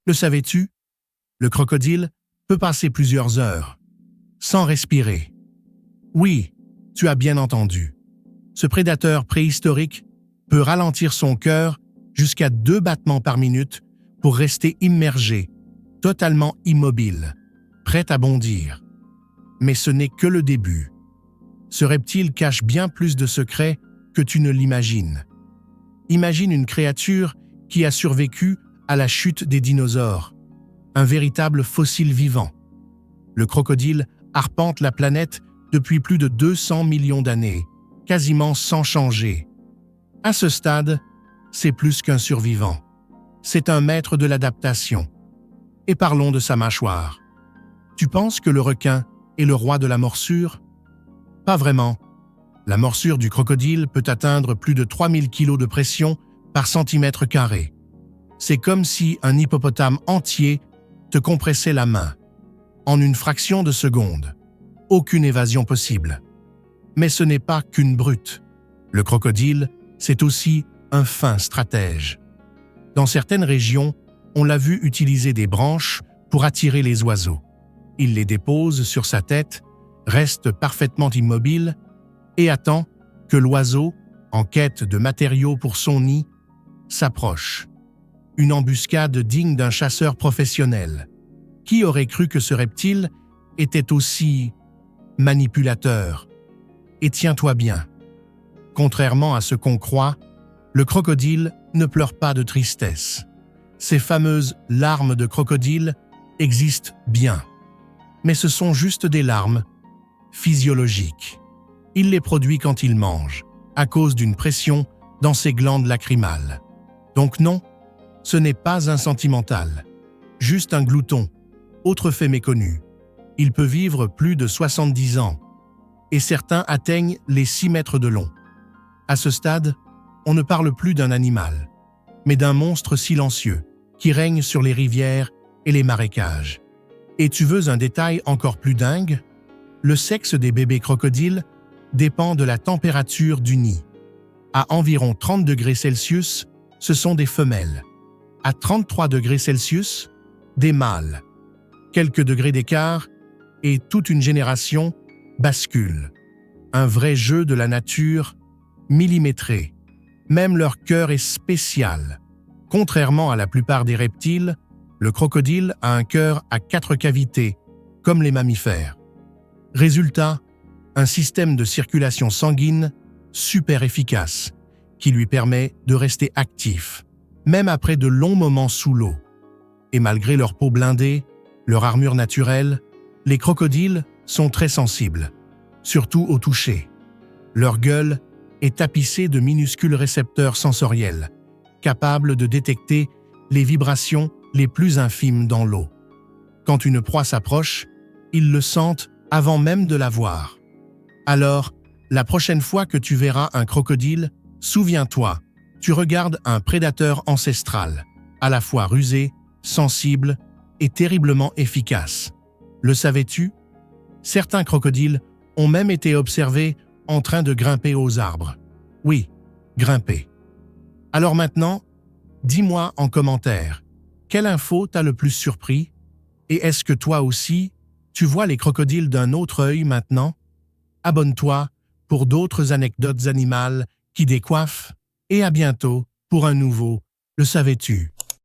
Le savais-tu? Le crocodile peut passer plusieurs heures sans respirer. Oui, tu as bien entendu. Ce prédateur préhistorique peut ralentir son cœur jusqu'à 2 battements par minute pour rester immergé, totalement immobile, prêt à bondir. Mais ce n'est que le début. Ce reptile cache bien plus de secrets que tu ne l'imagines. Imagine une créature qui a survécu à la chute des dinosaures, un véritable fossile vivant. Le crocodile arpente la planète depuis plus de 200 millions d'années, quasiment sans changer. À ce stade, c'est plus qu'un survivant. C'est un maître de l'adaptation. Et parlons de sa mâchoire. Tu penses que le requin est le roi de la morsure? Pas vraiment. La morsure du crocodile peut atteindre plus de 3000 kg de pression par centimètre carré. C'est comme si un hippopotame entier te compressait la main. En une fraction de seconde. Aucune évasion possible. Mais ce n'est pas qu'une brute. Le crocodile, c'est aussi un fin stratège. Dans certaines régions, on l'a vu utiliser des branches pour attirer les oiseaux. Il les dépose sur sa tête, reste parfaitement immobile et attend que l'oiseau, en quête de matériaux pour son nid, s'approche. Une embuscade digne d'un chasseur professionnel. Qui aurait cru que ce reptile était aussi manipulateur? Et tiens-toi bien. Contrairement à ce qu'on croit, le crocodile ne pleure pas de tristesse. Ces fameuses larmes de crocodile existent bien. Mais ce sont juste des larmes physiologiques. Il les produit quand il mange, à cause d'une pression dans ses glandes lacrymales. Donc non, ce n'est pas un sentimental, juste un glouton. Autre fait méconnu, il peut vivre plus de 70 ans, et certains atteignent les 6 mètres de long. À ce stade, on ne parle plus d'un animal, mais d'un monstre silencieux qui règne sur les rivières et les marécages. Et tu veux un détail encore plus dingue? Le sexe des bébés crocodiles dépend de la température du nid. À environ 30 degrés Celsius, ce sont des femelles. À 33 degrés Celsius, des mâles. Quelques degrés d'écart et toute une génération bascule. Un vrai jeu de la nature, millimétré. Même leur cœur est spécial. Contrairement à la plupart des reptiles, le crocodile a un cœur à 4 cavités, comme les mammifères. Résultat, un système de circulation sanguine super efficace, qui lui permet de rester actif, même après de longs moments sous l'eau. Et malgré leur peau blindée, leur armure naturelle, les crocodiles sont très sensibles, surtout au toucher. Leur gueule est tapissée de minuscules récepteurs sensoriels, capables de détecter les vibrations les plus infimes dans l'eau. Quand une proie s'approche, ils le sentent avant même de la voir. Alors, la prochaine fois que tu verras un crocodile, souviens-toi, tu regardes un prédateur ancestral, à la fois rusé, sensible et terriblement efficace. Le savais-tu? Certains crocodiles ont même été observés en train de grimper aux arbres. Oui, grimper. Alors maintenant, dis-moi en commentaire, quelle info t'a le plus surpris? Et est-ce que toi aussi, tu vois les crocodiles d'un autre œil maintenant? Abonne-toi pour d'autres anecdotes animales qui décoiffent et à bientôt pour un nouveau « Le savais-tu »